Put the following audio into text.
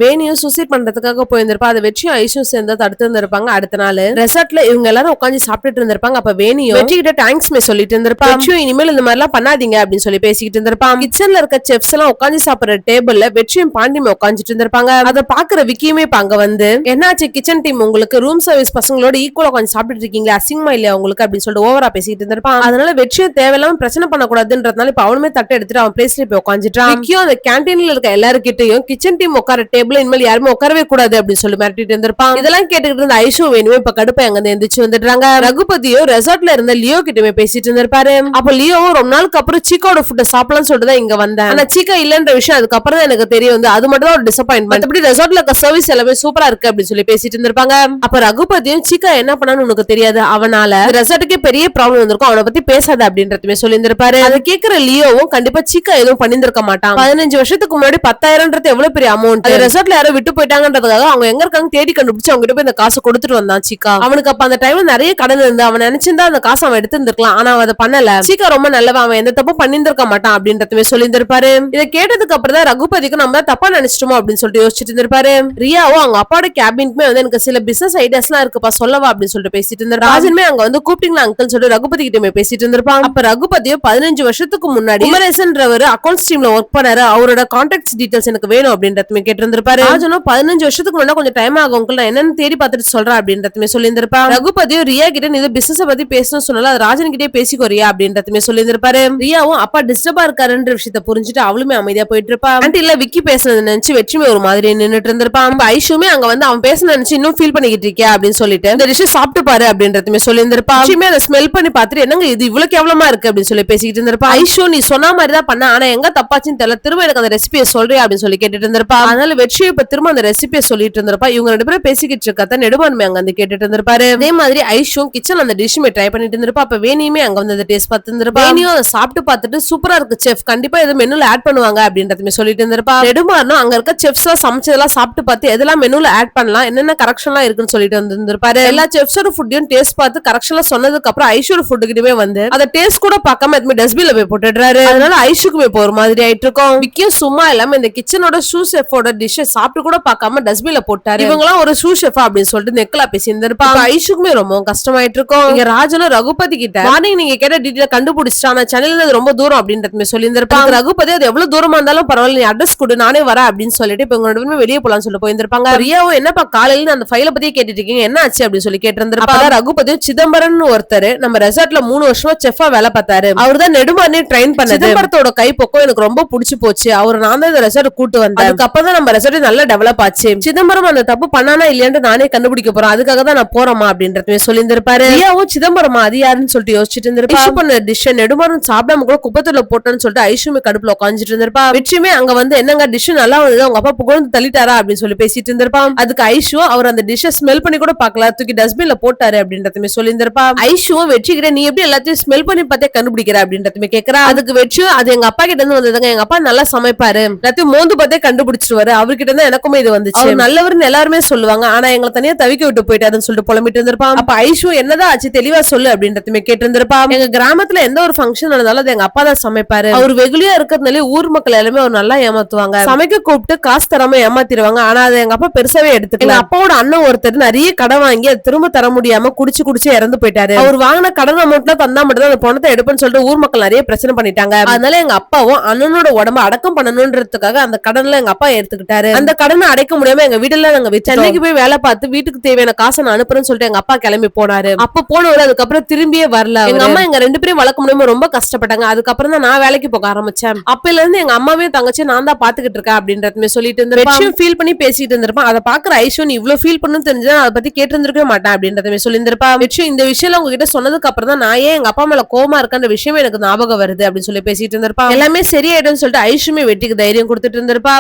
வேணியும் suicide பண்றதுக்காக போயிருந்திருப்பா. அதை வெற்றியும் ஐஷும் சேர்ந்து தடுத்து இருந்திருப்பாங்க. அடுத்த நாள் ரெசார்ட்ல இவங்க எல்லாரும் உட்காந்து சாப்பிட்டுட்டு இருந்திருப்பாங்க. அப்ப வேணியும் வெற்றி கிட்ட தேங்க்ஸ் சொல்லிட்டு இருந்திருப்பா. வெற்றியும் இனிமேல் இந்த மாதிரி எல்லாம் பண்ணாதீங்க அப்படின்னு சொல்லி பேசிக்கிட்டு இருந்திருப்பான். கிச்சன்ல இருக்க செஃப்ஸ் எல்லாம் உட்காந்து சாப்பிடுற டேபிள்ல வெற்றியும் பாண்டியும் உட்காந்துட்டு இருந்திருப்பாங்க. அதை பாக்குற விக்கியுமே அங்க வந்து என்னாச்சு கிச்சன் டீம் உங்களுக்கு ரூம் சர்வீஸ் பசங்களோட ஈக்குவலா உட்காந்து சாப்பிட்டு இருக்கீங்களா, அசிங்கமா இல்லையா உங்களுக்கு அப்படின்னு சொல்லிட்டு ஓவரா பேசிட்டு இருந்திருப்பான். அதனால வெற்றியும் தேவையில்லாம பிரச்சனை பண்ணக்கூடாதுன்றதுனால இப்ப அவனுமே தட்டை எடுத்துட்டு அவன் பிளேஸ்ல போய் உட்காந்துட்டான். விக்கியும் அந்த கேண்டீன்ல இருக்க எல்லாருக்கிட்டையும் கிச்சன் டீம் உட்கார டேபிள் இனிமேல் யாருமே உட்காரவே கூடாது அப்படின்னு சொல்லி மிரட்டிட்டு இருந்திருப்பான். இதெல்லாம் கேட்டுக்கிட்டு இருந்த ஐஷு வேணுமே இப்ப கடுப்பை அங்க எந்திரிச்சு வந்துடுறாங்க. ரகுபதியும் ரெசார்ட்ல இருந்த லியோ கிட்டமே பேசிட்டு இருந்திருப்பாரு. அப்ப லியோவும் ரொம்ப நாளுக்கு அப்புறம் சீக்காவோட ஃபுட் சாப்பிடலாம்னு சொல்லிட்டு இங்க வந்தேன். ஆனா சீக்கா இல்லன்ற விஷயம் அதுக்கப்புறம் தான் எனக்கு தெரிய வந்து அது மட்டும் தான் ஒரு டிசப்பாயின்மெண்ட். அப்படி ரெசார்ட்ல இருக்க சர்வீஸ் எல்லாமே சூப்பரா இருக்கு அப்படின்னு சொல்லி பேசிட்டு இருந்திருப்பாங்க. அப்ப ரகுபதியும் சீக்கா என்ன பண்ணான்னு உனக்கு தெரியாது, அவனால ரெசார்ட்டுக்கே பெரிய ப்ராப்ளம் வந்திருக்கும், அவனை பத்தி பேசாத அப்படின்றதுமே சொல்லி இருந்திருப்பாரு. அதை கேட்கிற லியோவும் கண்டிப்பா சீக்கா எதுவும் பண்ணிருக்க மாட்டான். 15 வருஷத்துக்கு முன்னாடி 10,000 எவ்வளவு பெரிய அமௌண்ட், ரெசார்ட்ல யாரும் விட்டு போயிட்டாங்கன்றதுக்காக அவங்க எங்க இருக்காங்க தேடி கண்டுபிடிச்சு அவங்க கிட்ட போய் இந்த காசை கொடுத்துட்டு வந்தான் சீக்கா. அவனுக்கு அப்ப அந்த டைம்ல நிறைய கடன் இருந்து அவன் நினைச்சிருந்தா அந்த காசை அவன் எடுத்து இருந்திருக்கலாம். ஆனா அவன் அதை பண்ணல. சீக்கா ரொம்ப நல்லவன், அவன் எந்த தப்பும் பண்ணிருக்க மாட்டான் அப்படின்றதுமே சொல்லி இருந்திருப்பாரு. இதை கேட்டதுக்கு அப்புறம் தான் ரகுபதிக்கு நம்ம தப்பா நினைச்சிட்டோமோ அப்படின்னு சொல்லிட்டு யோசிச்சுட்டு இருந்திருப்பாரு. ரியாவும் அவங்க அப்பாவோட கேபினுக்குமே வந்து எனக்கு சில பிசினஸ் ஐடியாஸ் எல்லாம் இருக்குப்பா சொல்லவா அப்படின்னு சொல்லிட்டு பேசிட்டு இருந்தாரு. ராஜனுமே அங்க வந்து கூப்பிட்டீங்களா அங்கிள் சொல்லிட்டு ரகுபதி கிட்டமே பேசிட்டு இருந்திருப்பாங்க. அப்ப ரகுபதியும் 15 வருஷத்துக்கு முன்னாடி குமரேசன்றவர் அக்கௌண்ட்ஸ் டீம்ல ஒர்க் பண்ணாரு, அவரோட கான்டாக்ட் டீடைல்ஸ் எனக்கு வேணும் அப்படின்றதுமே கேட்டு இருந்திருப்பாரு. ராஜனும் 15 வருஷத்துக்கு முன்னாடி கொஞ்சம் டைம் ஆகும் அங்கிள், நான் என்னன்னு தேடி பார்த்துட்டு சொல்றேன் அப்படின்றதுமே சொல்லி இருந்திருப்பாங்க. ரகுபதியும் ரியா கிட்ட நீ பிசினஸ் பத்தி பேசணும்னு சொன்னால அது ராஜன் கிட்டே பேசிக்கோ ரியா அப்படின்றதுமே சொல்லி இருந்திருப்பாரு. ரியாவும் அப்பா டிஸ்டர்பா இருக்காருன்ற விஷயத்த புரிஞ்சுட்டு அவளுமே அமைதியா போயிட்டு இருப்பா. ஆண்டி இல்ல விக்கி பேசுனது நினைச்சு வெற்றிமே ஒரு மாதிரி நின்னுட்டு இருந்திருப்பான். ஐஷுமே அங்க வந்து அவன் பேச நினைச்சு இன்னும் ஃபீல் பண்ணிக்கிட்டு இருக்கியா அப்படின்னு சொல்லிட்டு இந்த டிஷ் சாப்பிட்டு பாரு அப்படின்றதுமே சொல்லி இருந்திருப்பா. ஐஷுமே அதை ஸ்மெல் பண்ணி பார்த்துட்டு என்னங்க இது இவ்வளவு கேவலமா இருக்கு அப்படின்னு சொல்லி பேசிக்கிட்டு இருந்திருப்பா. ஐஷு நீ சொன்ன மாதிரி தான் பண்ண, ஆனா எங்க தப்பாச்சுன்னு தெரியல, திரும்ப எனக்கு அந்த ரெசிபியை சொல்றியா அப்படின்னு சொல்லி கேட்டுட்டு இருந்திருப்பா. அதனால வெற்றி இப்ப திரும்ப அந்த ரெசிபியை சொல்லிட்டு இருந்திருப்பா. இவங்க 2 பேரும் பேசிக்கிட்டு இருக்கா நெடுமான்மே அங்க வந்து கேட்டுட்டு இருந்திருப்பாரு. அதே மாதிரி ஐஷும் கிச்சன் அந்த டிஷ்மே ட்ரை பண்ணிட்டு இருந்திருப்பா. அப்ப வேணியுமே அங்க வந்து அந்த டேஸ்ட் பார்த்து இருந்திருப்பா. வேணியும் அதை சாப்பிட்டு பார்த்துட்டு சூப்பரா இருக்கு செஃப், கண்டிப்பா இது மெனுல ஆட் பண்ணுவாங்க அப்படின்றதுமே சொல்லிட்டு இருந்திருப்பா. நெடுமாறனும் அங்க இருக்க செஃப்ஸ் சமைச்சதெல்லாம் சாப்பிட்டு பார்த்து எதெல்லாம் மெனுல ஆட் பண்ணலாம் என்னென்ன கரெக்ஷன்லாம் இருக்குன்னு சொல்லிட்டு வந்திருப்பாரு. எல்லா செஃப்ஸோட ஃபுட்டையும் டேஸ்ட் பார்த்து கரெக்ஷன்லாம் சொன்னதுக்கு அப்புறம் ஐஷோட ஃபுட்டு கிட்டவே வந்து அதை டேஸ்ட் கூட பார்க்காம எதுவுமே டஸ்ட்பின்ல போய் போட்டுடுறாரு. அதனால ஐஷுக்குமே இப்போ ஒரு மாதிரி ஆயிட்டு இருக்கும். விக்கியும் சும்மா இல்லாம இந்த கிச்சனோட ஷூ ஷெஃபோட டிஷ்ஷை சாப்பிட்டு கூட பார்க்காம டஸ்ட்பின்ல போட்டாரு. இவங்கலாம் ஒரு ஷூ ஷெஃபா அப்படின்னு சொல்லிட்டு நெக்கலா பேசி இருந்திருப்பாங்க. ஐஷுக்குமே ரொம்ப கஷ்டமாயிட்டு இருக்கும். இங்க ராஜனும் ரகுபதி கிட்ட மார்னிங் நீங்க கேட்ட டீடைல் கண்டுபிடிச்சிட்டா, ஆனா சென்னையில ரொம்ப தூரம் அப்படின்றதுமே சொல்லி இருந்திருப்பாங்க. ரகுபதி அது எவ்வளவு தூரமா இருந்தாலும் பரவாயில்ல நீ அட்ரஸ் கொடு நானே வரேன் அப்படின்னு சொல்லிட்டு இப்ப உங்களோட வெளியே போலாம்னு சொல்லி போயிருந்திருப்பாங்க. ரியாவும் என்னப்பா காலையில அந்த ஃபைல பத்தியே கேட்டுட்டு இருக்கீங்க என்ன ஆச்சு அப்படின்னு சொல்லி கேட்டிருந்திருப்பாங்க. ரகுபதியும் சிதம்பரம் ஒருத்தர் நம்ம ரெசார்ட்ல 3 வருஷமா செஃபா வேலை பார்த்தாரு, அவர் தான் நெடுமாறனே ட்ரெயின் பண்ணது. சிதம்பரத்தோட கைப்போக்கம் எனக்கு ரொம்ப பிடிச்சு போச்சு, அவர் நான் தான் இந்த ரெசார்ட் கூட்டு வந்தேன், அதுக்கப்புறம் தான் நம்ம ரெசார்ட் நல்லா டெவலப் ஆச்சு. சிதம்பரம் அந்த தப்பு பண்ணானா இல்லையான்னு நானே கண்டுபிடிக்க போறேன், அதுக்காக தான் நான் போறேமா அப்படின்றதுமே சொல்லி இருந்திருப்பாரு. ரியாவும் சிதம்பரமா அது யாருன்னு சொல்லிட்டு யோசிச்சுட்டு இருந்திருப்பா. பண்ண டிஷ் நெடுமாறன் சாப்பிடாம கூட குப்பத்துல போட்டேன்னு சொல்லிட்டு ஐஷுமே கடுப்புல உட்காந்துட்டு இருந்திருப்பா. வெற்றியுமே அங்க வந்து என்னங்க டிஷ் நல்லா வந்து உங்க அப்பா புகழ்ந்து தள்ளிட்டாரா அப்படின்னு சொல்லி பேசிட்டு இருந்திருப்பான். அதுக்கு ஐஷு அவர் அந்த டிஷ்ஷை ஸ்மெல் பண்ணி கூட பாக்கல, தூக்கி டஸ்ட்பின்ல போட்டாரு அப்படின்றதுமே சொல்லி இருந்திருப்பா. ஐஷுவும் வெற்றிக்கிட்ட நீ எப்படி எல்லாத்தையும் ஸ்மெல் பண்ணி பார்த்தே கண்டுபிடிக்கிற அப்படின்றதுமே கேக்குறா. அதுக்கு வெற்றியும் அது எங்க அப்பா கிட்ட இருந்து வந்ததுங்க, எங்க அப்பா நல்லா சமைப்பாரு, எல்லாத்தையும் மோந்து பார்த்தே கண்டுபிடிச்சிருவாரு, அவர்கிட்ட இருந்து எனக்குமே இது வந்துச்சு, அவர் நல்லவர்னு எல்லாருமே சொல்லுவாங்க, ஆனா எங்களை தனியா தவிக்க விட்டு போயிட்டாருன்னு சொல்லிட்டு புலம்பிட்டு இருந்திருப்பான். அப்ப ஐஷு என்னதான் ஆச்சு தெளிவா சொல்லு அப்படின்றதுமே கேட்டு இருந்திருப்பா. எங்க கிராமத்துல எந்த ஒரு ஃபங்க்ஷன் நடந்தாலும் அது எங்க அப்பா தான் சமைப்பாரு, அவர் வெகுளியா இருக்கிறதுனால ஊர் மக்கள் எல்லாமே அவர் நல்லா ஏமாத்துவாங்க, சமைக்க கூப்பிட்டு காசு தராம ஏமாத்திடுவாங்க, ஆனா அது எங்க அப்பா பெருசாவே எடுத்துக்கல. அப்பாவோட அண்ணன் ஒருத்தர் நிறைய கடன் வாங்கி அது திரும்ப தர முடியாம குடிச்சு குடிச்சு இறந்து போயிட்டாரு, அவர் வாங்கின கடன் அமௌண்ட்ல தந்தா மட்டும் தான் அந்த பணத்தை எடுப்புன்னு சொல்லிட்டு ஊர் மக்கள் நிறைய பிரச்சனை பண்ணிட்டாங்க. அதனால எங்க அப்பாவும் அண்ணனோட உடம்ப அடக்கம் பண்ணணும்ன்றதுக்காக அந்த கடன்ல எங்க அப்பா எடுத்துக்கிட்டாரு. அந்த கடனை அடைக்க முடியாம எங்க வீட்டுல நாங்க சென்னைக்கு போய் வேலை பார்த்து வீட்டுக்கு தேவையான காசை நான் அனுப்புறேன்னு சொல்லிட்டு எங்க அப்பா கிளம்பி போனாரு. அப்ப போனவர் அதுக்கப்புறம் திரும்பியே வரல. எங்க அம்மா எங்க 2 பேரும் வளர்க்க முடியாம ரொம்ப கஷ்டப்பட்டாங்க. அதுக்கப்புறம் தான் நான் வேலைக்கு போக ஆரம்பிச்சேன். அப்பல இருந்து எங்க அம்மாவையும் தங்கச்சி நான் தான் பாத்துக்கிட்டு இருக்கேன் அப்படின்றதுமே சொல்லிட்டு இருந்திருப்பேன். ஃபீல் பண்ணி பேசிட்டு இருந்திருப்பேன். அதை பாக்குற ஐஷு நீ இவ்வளவு ஃபீல் பண்ணு தெரிஞ்சா அதை பத்தி கேட்டு இருந்திருக்கவே மாட்டேன் அப்படின்றதுமே சொல்லி இருந்திருப்பா. இந்த விஷயம் உங்ககிட்ட சொன்னதுக்கு அப்புறம் தான் நான் ஏன் எங்க அப்பா மேல கோவமா இருக்கன்ற விஷயமே எனக்கு ஞாபகம் வருது அப்படின்னு சொல்லி பேசிட்டு இருந்திருப்பா. எல்லாமே சரியாயிடும்னு சொல்லிட்டு ஐஷுமே வெட்டிக்கு தைரியம் கொடுத்துட்டு இருந்திருப்பா.